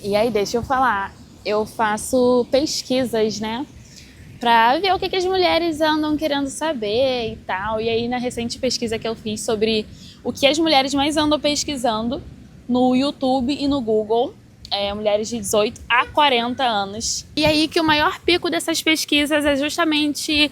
E aí, deixa eu falar, eu faço pesquisas, né, pra ver o que as mulheres andam querendo saber e tal. E aí, na recente pesquisa que eu fiz sobre o que as mulheres mais andam pesquisando no YouTube e no Google, mulheres de 18 a 40 anos. E aí que o maior pico dessas pesquisas é justamente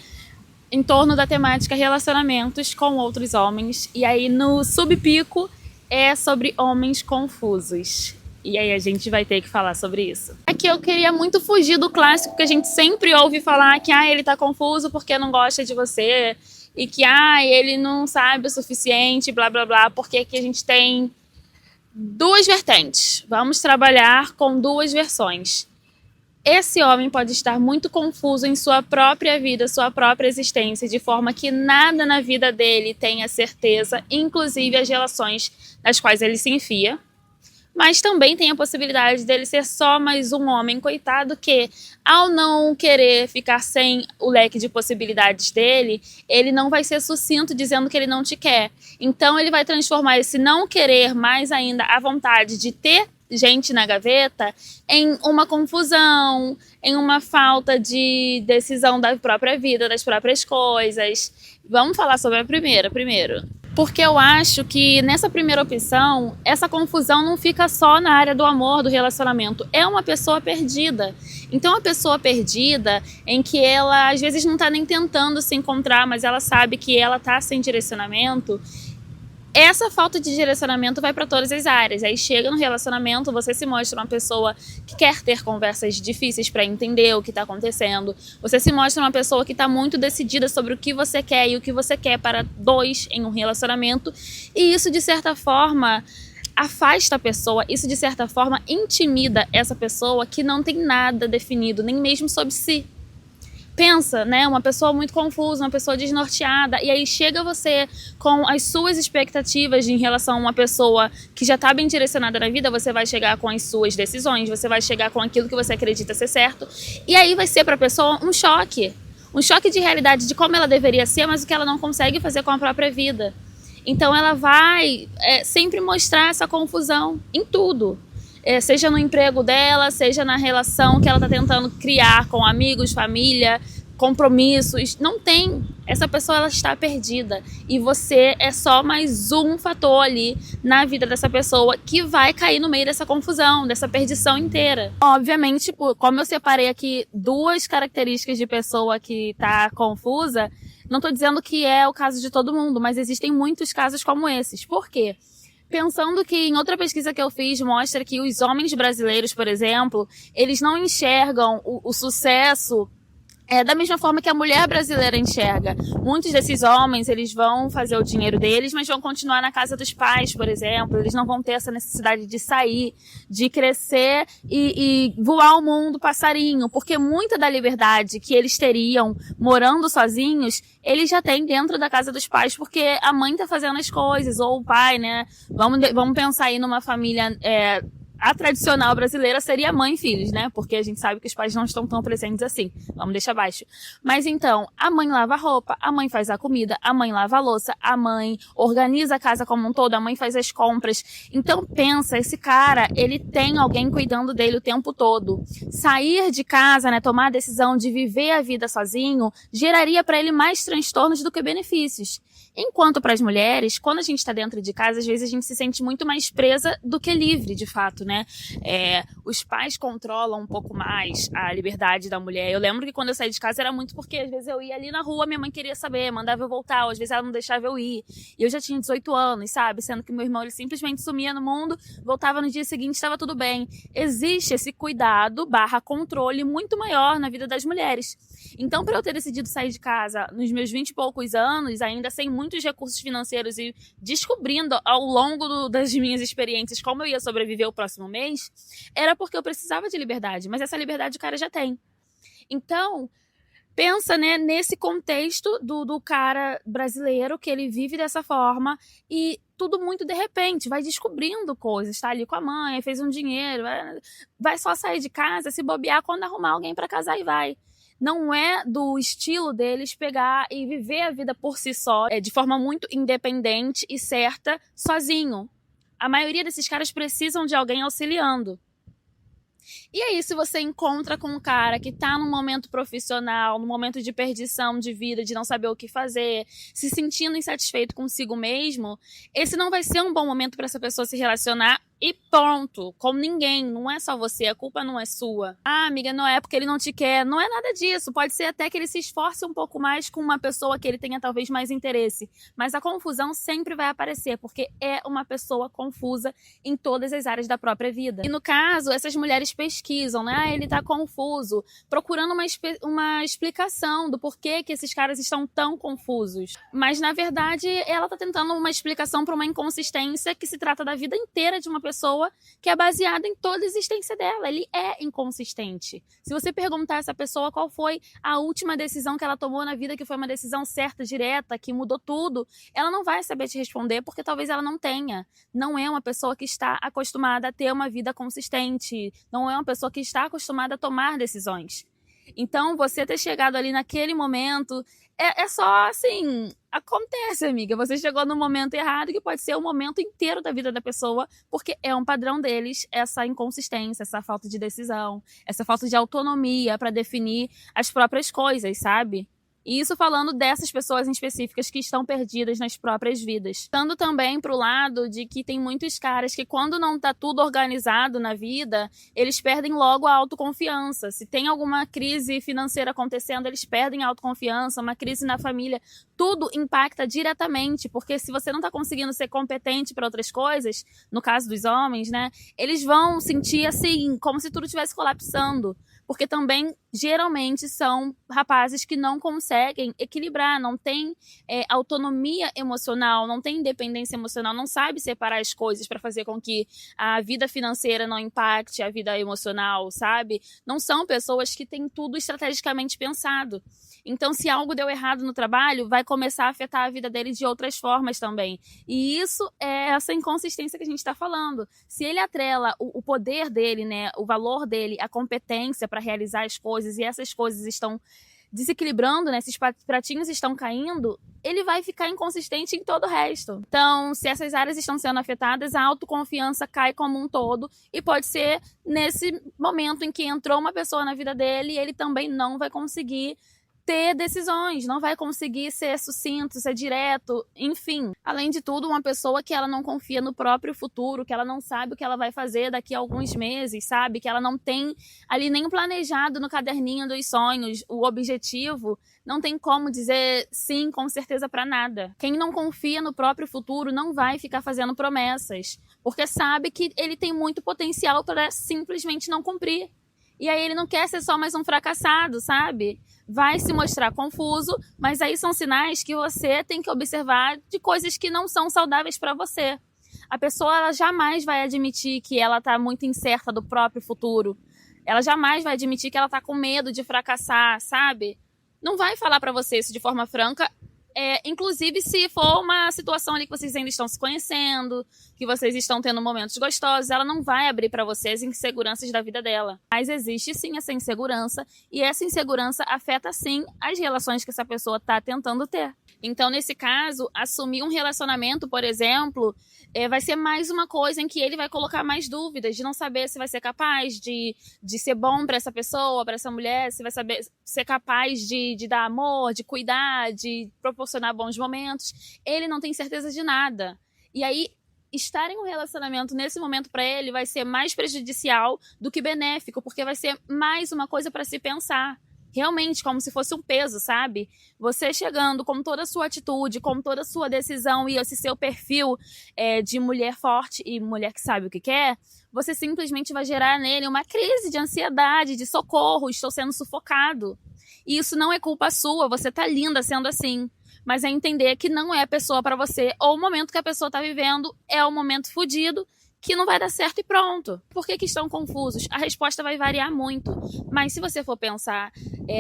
em torno da temática relacionamentos com outros homens. E aí no subpico é sobre homens confusos. E aí a gente vai ter que falar sobre isso. Aqui eu queria muito fugir do clássico que a gente sempre ouve falar que ele tá confuso porque não gosta de você e que ele não sabe o suficiente, blá blá blá, porque aqui a gente tem duas vertentes. Vamos trabalhar com duas versões. Esse homem pode estar muito confuso em sua própria vida, sua própria existência, de forma que nada na vida dele tenha certeza, inclusive as relações nas quais ele se enfia. Mas também tem a possibilidade dele ser só mais um homem coitado que, ao não querer ficar sem o leque de possibilidades dele, ele não vai ser sucinto dizendo que ele não te quer. Então ele vai transformar esse não querer mais ainda a vontade de ter gente na gaveta em uma confusão, em uma falta de decisão da própria vida, das próprias coisas. Vamos falar sobre a primeira primeiro. Porque eu acho que nessa primeira opção, essa confusão não fica só na área do amor, do relacionamento. É uma pessoa perdida. Então, uma pessoa perdida em que ela, às vezes, não está nem tentando se encontrar, mas ela sabe que ela está sem direcionamento. Essa falta de direcionamento vai para todas as áreas. Aí chega no relacionamento, você se mostra uma pessoa que quer ter conversas difíceis para entender o que está acontecendo. Você se mostra uma pessoa que está muito decidida sobre o que você quer e o que você quer para dois em um relacionamento. E isso, de certa forma, afasta a pessoa, isso de certa forma intimida essa pessoa que não tem nada definido, nem mesmo sobre si. Pensa, né, uma pessoa muito confusa, uma pessoa desnorteada, e aí chega você com as suas expectativas em relação a uma pessoa que já está bem direcionada na vida, você vai chegar com as suas decisões, você vai chegar com aquilo que você acredita ser certo, e aí vai ser para a pessoa um choque de realidade de como ela deveria ser, mas o que ela não consegue fazer com a própria vida. Então ela vai sempre mostrar essa confusão em tudo. Seja no emprego dela, seja na relação que ela está tentando criar com amigos, família, compromissos. Não tem. Essa pessoa, ela está perdida. E você é só mais um fator ali na vida dessa pessoa que vai cair no meio dessa confusão, dessa perdição inteira. Obviamente, como eu separei aqui duas características de pessoa que está confusa, não estou dizendo que é o caso de todo mundo, mas existem muitos casos como esses. Por quê? Pensando que em outra pesquisa que eu fiz mostra que os homens brasileiros, por exemplo, eles não enxergam o sucesso da mesma forma que a mulher brasileira enxerga. Muitos desses homens, eles vão fazer o dinheiro deles, mas vão continuar na casa dos pais, por exemplo. Eles não vão ter essa necessidade de sair, de crescer e voar o mundo passarinho, porque muita da liberdade que eles teriam morando sozinhos, eles já têm dentro da casa dos pais, porque a mãe tá fazendo as coisas, ou o pai, né? Vamos pensar aí numa família... A tradicional brasileira seria mãe e filhos, né? Porque a gente sabe que os pais não estão tão presentes assim. Vamos deixar baixo. Mas então, a mãe lava a roupa, a mãe faz a comida, a mãe lava a louça, a mãe organiza a casa como um todo, a mãe faz as compras. Então pensa, esse cara, ele tem alguém cuidando dele o tempo todo. Sair de casa, né, tomar a decisão de viver a vida sozinho, geraria para ele mais transtornos do que benefícios. Enquanto para as mulheres, quando a gente está dentro de casa, às vezes a gente se sente muito mais presa do que livre, de fato, né? Os pais controlam um pouco mais a liberdade da mulher. Eu lembro que quando eu saí de casa era muito porque às vezes eu ia ali na rua, minha mãe queria saber, mandava eu voltar, ou às vezes ela não deixava eu ir. E eu já tinha 18 anos, sabe? Sendo que meu irmão, ele simplesmente sumia no mundo, voltava no dia seguinte, estava tudo bem. Existe esse cuidado / controle muito maior na vida das mulheres. Então, para eu ter decidido sair de casa nos meus 20 e poucos anos, ainda sem muitos recursos financeiros e descobrindo ao longo das minhas experiências como eu ia sobreviver o próximo mês, era porque eu precisava de liberdade, mas essa liberdade o cara já tem. Então, pensa, né, nesse contexto do cara brasileiro, que ele vive dessa forma e tudo muito de repente, vai descobrindo coisas, tá ali com a mãe, fez um dinheiro, vai só sair de casa, se bobear quando arrumar alguém para casar e vai. Não é do estilo deles pegar e viver a vida por si só, de forma muito independente e certa, sozinho. A maioria desses caras precisam de alguém auxiliando. E aí, se você encontra com um cara que tá num momento profissional, num momento de perdição de vida, de não saber o que fazer, se sentindo insatisfeito consigo mesmo, esse não vai ser um bom momento para essa pessoa se relacionar e pronto, com ninguém, não é só você, a culpa não é sua. Ah, amiga, não é porque ele não te quer, não é nada disso, pode ser até que ele se esforce um pouco mais com uma pessoa que ele tenha talvez mais interesse, mas a confusão sempre vai aparecer, porque é uma pessoa confusa em todas as áreas da própria vida. E no caso, essas mulheres pesquisam, né, ah, ele tá confuso, procurando uma explicação do porquê que esses caras estão tão confusos, mas na verdade ela tá tentando uma explicação para uma inconsistência que se trata da vida inteira de uma pessoa que é baseada em toda a existência dela. Ele é inconsistente. Se você perguntar a essa pessoa qual foi a última decisão que ela tomou na vida, que foi uma decisão certa, direta, que mudou tudo, ela não vai saber te responder, porque talvez ela não tenha. Não é uma pessoa que está acostumada a ter uma vida consistente. Não é uma pessoa que está acostumada a tomar decisões. Então, você ter chegado ali naquele momento, é só assim, acontece, amiga. Você chegou no momento errado, que pode ser o momento inteiro da vida da pessoa, porque é um padrão deles essa inconsistência, essa falta de decisão, essa falta de autonomia para definir as próprias coisas, sabe? E isso falando dessas pessoas em específicas que estão perdidas nas próprias vidas. Estando também pro lado de que tem muitos caras que quando não tá tudo organizado na vida, eles perdem logo a autoconfiança. Se tem alguma crise financeira acontecendo, eles perdem a autoconfiança, uma crise na família, tudo impacta diretamente, porque se você não tá conseguindo ser competente para outras coisas, no caso dos homens, né, eles vão sentir assim, como se tudo estivesse colapsando. Porque também, geralmente, são rapazes que não conseguem equilibrar, não tem autonomia emocional, não tem independência emocional, não sabe separar as coisas para fazer com que a vida financeira não impacte a vida emocional, sabe? Não são pessoas que têm tudo estrategicamente pensado. Então, se algo deu errado no trabalho, vai começar a afetar a vida dele de outras formas também. E isso é essa inconsistência que a gente está falando. Se ele atrela o poder dele, né, o valor dele, a competência para realizar as coisas, e essas coisas estão desequilibrando, né, esses pratinhos estão caindo, ele vai ficar inconsistente em todo o resto. Então, se essas áreas estão sendo afetadas, a autoconfiança cai como um todo, e pode ser nesse momento em que entrou uma pessoa na vida dele e ele também não vai conseguir ter decisões, não vai conseguir ser sucinto, ser direto, enfim. Além de tudo, uma pessoa que ela não confia no próprio futuro, que ela não sabe o que ela vai fazer daqui a alguns meses, sabe? Que ela não tem ali nem planejado no caderninho dos sonhos o objetivo, não tem como dizer sim com certeza para nada. Quem não confia no próprio futuro não vai ficar fazendo promessas, porque sabe que ele tem muito potencial para simplesmente não cumprir. E aí ele não quer ser só mais um fracassado, sabe? Vai se mostrar confuso, mas aí são sinais que você tem que observar de coisas que não são saudáveis para você. A pessoa ela jamais vai admitir que ela está muito incerta do próprio futuro. Ela jamais vai admitir que ela está com medo de fracassar, sabe? Não vai falar para você isso de forma franca. Inclusive se for uma situação ali que vocês ainda estão se conhecendo, que vocês estão tendo momentos gostosos, ela não vai abrir para vocês inseguranças da vida dela. Mas existe sim essa insegurança, e essa insegurança afeta sim as relações que essa pessoa está tentando ter. Então, nesse caso, assumir um relacionamento, por exemplo, vai ser mais uma coisa em que ele vai colocar mais dúvidas, de não saber se vai ser capaz de ser bom para essa pessoa, para essa mulher, se vai saber ser capaz de dar amor, de cuidar, de proporcionar bons momentos. Ele não tem certeza de nada. E aí, estar em um relacionamento nesse momento para ele vai ser mais prejudicial do que benéfico, porque vai ser mais uma coisa para se pensar. Realmente, como se fosse um peso, sabe? Você chegando com toda a sua atitude, com toda a sua decisão e esse seu perfil de mulher forte e mulher que sabe o que quer, você simplesmente vai gerar nele uma crise de ansiedade, de socorro, estou sendo sufocado. E isso não é culpa sua, você tá linda sendo assim. Mas é entender que não é a pessoa para você, ou o momento que a pessoa tá vivendo é o momento fodido, que não vai dar certo e pronto. Por que estão confusos? A resposta vai variar muito. Mas se você for pensar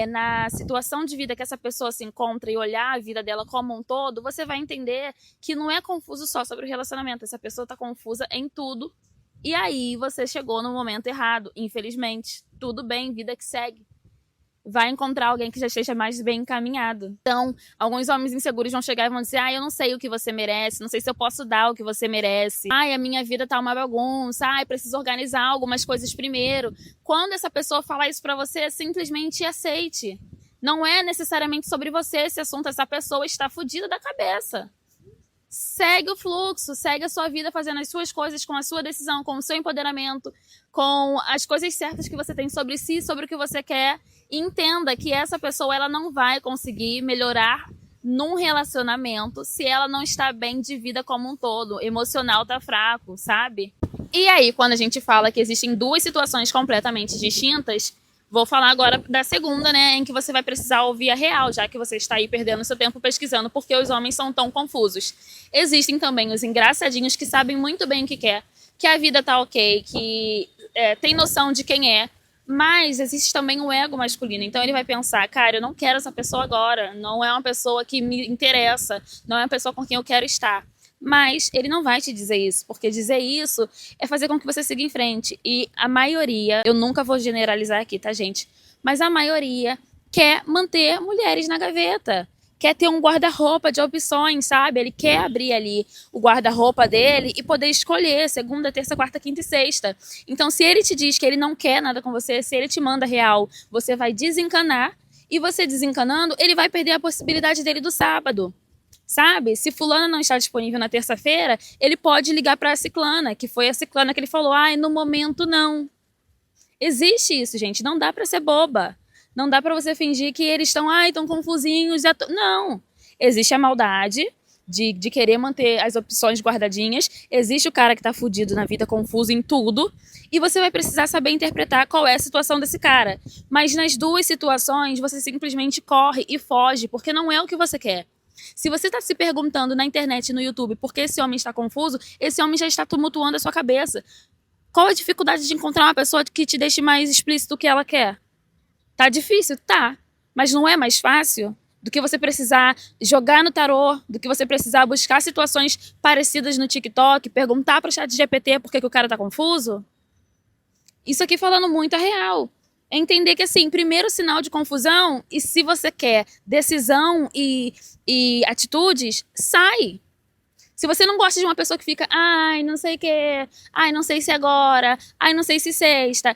na situação de vida que essa pessoa se encontra e olhar a vida dela como um todo, você vai entender que não é confuso só sobre o relacionamento. Essa pessoa está confusa em tudo. E aí você chegou no momento errado, infelizmente. Tudo bem, vida que segue. vai encontrar alguém que já esteja mais bem encaminhado. Então, alguns homens inseguros vão chegar e vão dizer: eu não sei o que você merece, não sei se eu posso dar o que você merece. A minha vida tá uma bagunça, preciso organizar algumas coisas primeiro. Quando essa pessoa falar isso pra você, simplesmente aceite. Não é necessariamente sobre você esse assunto, essa pessoa está fodida da cabeça. Segue o fluxo, segue a sua vida fazendo as suas coisas com a sua decisão, com o seu empoderamento, com as coisas certas que você tem sobre si, sobre o que você quer. E entenda que essa pessoa ela não vai conseguir melhorar num relacionamento se ela não está bem de vida como um todo. Emocional tá fraco, sabe? E aí, quando a gente fala que existem duas situações completamente distintas, vou falar agora da segunda, né, em que você vai precisar ouvir a real, já que você está aí perdendo seu tempo pesquisando porque os homens são tão confusos. Existem também os engraçadinhos que sabem muito bem o que quer, que a vida tá ok, que tem noção de quem é, mas existe também o ego masculino. Então ele vai pensar: cara, eu não quero essa pessoa agora, não é uma pessoa que me interessa, não é uma pessoa com quem eu quero estar. Mas ele não vai te dizer isso, porque dizer isso é fazer com que você siga em frente. E a maioria, eu nunca vou generalizar aqui, tá, gente? Mas a maioria quer manter mulheres na gaveta. Quer ter um guarda-roupa de opções, sabe? Ele quer abrir ali o guarda-roupa dele e poder escolher segunda, terça, quarta, quinta e sexta. Então, se ele te diz que ele não quer nada com você, se ele te manda real, você vai desencanar. E você desencanando, ele vai perder a possibilidade dele do sábado. Sabe? Se fulana não está disponível na terça-feira, ele pode ligar para a ciclana, que foi a ciclana que ele falou: no momento não. Existe isso, gente. Não dá para ser boba. Não dá para você fingir que eles estão, tão confusinhos. Não. Existe a maldade de querer manter as opções guardadinhas. Existe o cara que tá fudido na vida, confuso em tudo. E você vai precisar saber interpretar qual é a situação desse cara. Mas nas duas situações, você simplesmente corre e foge, porque não é o que você quer. Se você está se perguntando na internet e no YouTube por que esse homem está confuso, esse homem já está tumultuando a sua cabeça. Qual a dificuldade de encontrar uma pessoa que te deixe mais explícito o que ela quer? Tá difícil? Tá. Mas não é mais fácil do que você precisar jogar no tarô, do que você precisar buscar situações parecidas no TikTok, perguntar para o ChatGPT por que o cara tá confuso? Isso aqui falando muito a real. É entender que, assim, primeiro sinal de confusão, e se você quer decisão e atitudes, sai. Se você não gosta de uma pessoa que fica, não sei o quê, não sei se agora, não sei se sexta,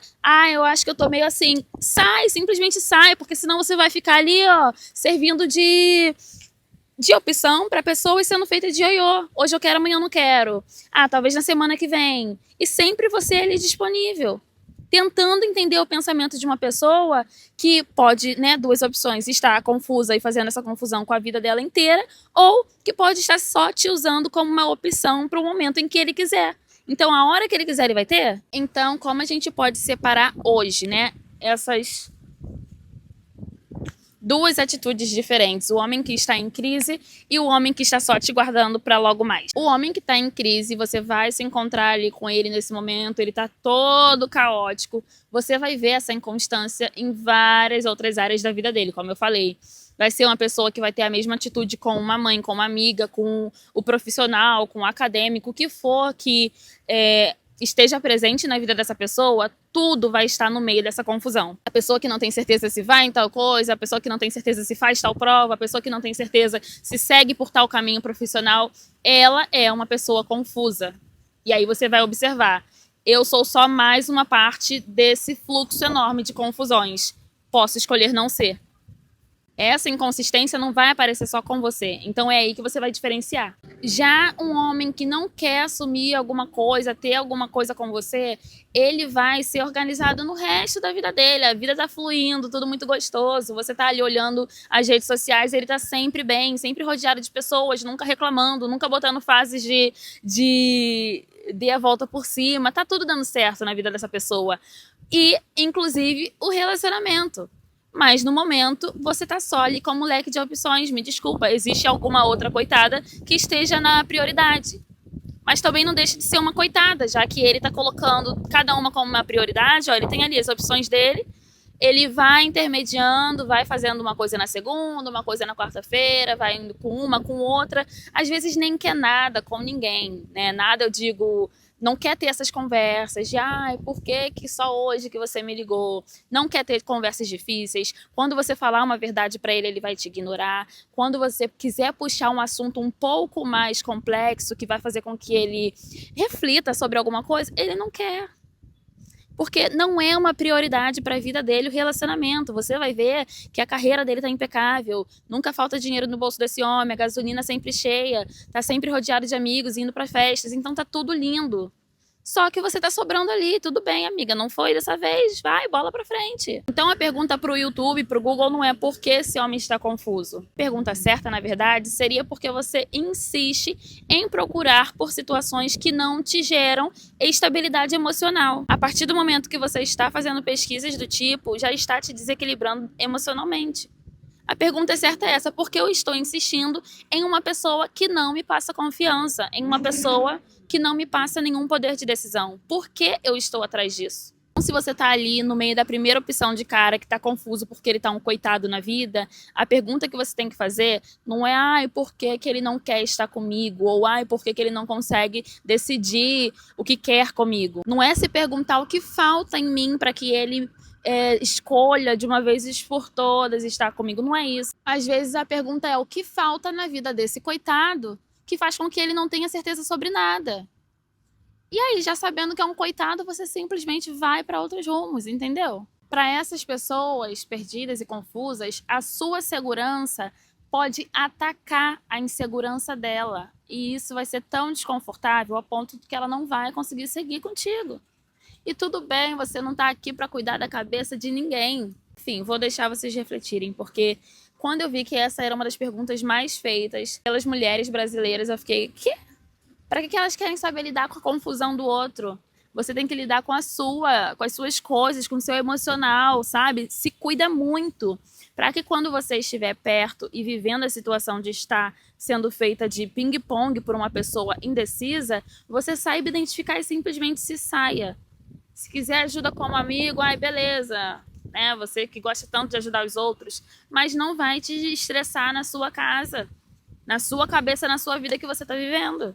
eu acho que eu tô meio assim, sai, simplesmente sai, porque senão você vai ficar ali, servindo de opção pra pessoa e sendo feita de ioiô. Hoje eu quero, amanhã eu não quero. Talvez na semana que vem. E sempre você ali disponível. Tentando entender o pensamento de uma pessoa que pode, duas opções, estar confusa e fazendo essa confusão com a vida dela inteira, ou que pode estar só te usando como uma opção para o momento em que ele quiser. Então, a hora que ele quiser, ele vai ter? Então, como a gente pode separar hoje, essas duas atitudes diferentes, o homem que está em crise e o homem que está só te guardando para logo mais. O homem que está em crise, você vai se encontrar ali com ele nesse momento, ele está todo caótico, você vai ver essa inconstância em várias outras áreas da vida dele, como eu falei. Vai ser uma pessoa que vai ter a mesma atitude com uma mãe, com uma amiga, com o profissional, com o acadêmico, o que for que esteja presente na vida dessa pessoa, tudo vai estar no meio dessa confusão. A pessoa que não tem certeza se vai em tal coisa, a pessoa que não tem certeza se faz tal prova, a pessoa que não tem certeza se segue por tal caminho profissional, ela é uma pessoa confusa. E aí você vai observar, eu sou só mais uma parte desse fluxo enorme de confusões. Posso escolher não ser. Essa inconsistência não vai aparecer só com você. Então é aí que você vai diferenciar. Já um homem que não quer assumir alguma coisa, ter alguma coisa com você, ele vai ser organizado no resto da vida dele. A vida tá fluindo, tudo muito gostoso. Você tá ali olhando as redes sociais, ele tá sempre bem, sempre rodeado de pessoas, nunca reclamando, nunca botando fases de dê a volta por cima. Tá tudo dando certo na vida dessa pessoa. E, inclusive, o relacionamento. Mas no momento, você tá só ali com um leque de opções. Me desculpa, existe alguma outra coitada que esteja na prioridade. Mas também não deixa de ser uma coitada, já que ele tá colocando cada uma como uma prioridade. Ele tem ali as opções dele, ele vai intermediando, vai fazendo uma coisa na segunda, uma coisa na quarta-feira, vai indo com uma, com outra. Às vezes nem quer nada com ninguém, né? Nada, eu digo, não quer ter essas conversas de ai, por que que só hoje que você me ligou? Não quer ter conversas difíceis. Quando você falar uma verdade para ele, ele vai te ignorar. Quando você quiser puxar um assunto um pouco mais complexo, que vai fazer com que ele reflita sobre alguma coisa, ele não quer. Porque não é uma prioridade para a vida dele o relacionamento. Você vai ver que a carreira dele tá impecável, nunca falta dinheiro no bolso desse homem, a gasolina sempre cheia, tá sempre rodeado de amigos, indo para festas, então tá tudo lindo. Só que você tá sobrando ali, tudo bem, amiga, não foi dessa vez, vai, bola pra frente. Então a pergunta pro YouTube, pro Google não é por que esse homem está confuso. A pergunta certa, na verdade, seria porque você insiste em procurar por situações que não te geram estabilidade emocional. A partir do momento que você está fazendo pesquisas do tipo, já está te desequilibrando emocionalmente. A pergunta certa é essa, por que eu estou insistindo em uma pessoa que não me passa confiança, em uma pessoa que não me passa nenhum poder de decisão? Por que eu estou atrás disso? Então, se você está ali no meio da primeira opção de cara que está confuso porque ele está um coitado na vida, a pergunta que você tem que fazer não é ai, por que que ele não quer estar comigo? Ou ai, por que que ele não consegue decidir o que quer comigo? Não é se perguntar o que falta em mim para que ele escolha de uma vez por todas estar comigo, não é isso. Às vezes a pergunta é o que falta na vida desse coitado que faz com que ele não tenha certeza sobre nada. E aí, já sabendo que é um coitado, você simplesmente vai para outros rumos, entendeu? Para essas pessoas perdidas e confusas, a sua segurança pode atacar a insegurança dela. E isso vai ser tão desconfortável a ponto de que ela não vai conseguir seguir contigo. E tudo bem, você não tá aqui para cuidar da cabeça de ninguém. Enfim, vou deixar vocês refletirem, porque quando eu vi que essa era uma das perguntas mais feitas pelas mulheres brasileiras, eu fiquei, quê? Para que elas querem saber lidar com a confusão do outro? Você tem que lidar com as suas coisas, com o seu emocional, sabe? Se cuida muito, para que quando você estiver perto e vivendo a situação de estar sendo feita de ping-pong por uma pessoa indecisa, você saiba identificar e simplesmente se saia. Se quiser ajuda como amigo, ai, beleza, né? Você que gosta tanto de ajudar os outros, mas não vai te estressar na sua casa, na sua cabeça, na sua vida que você está vivendo.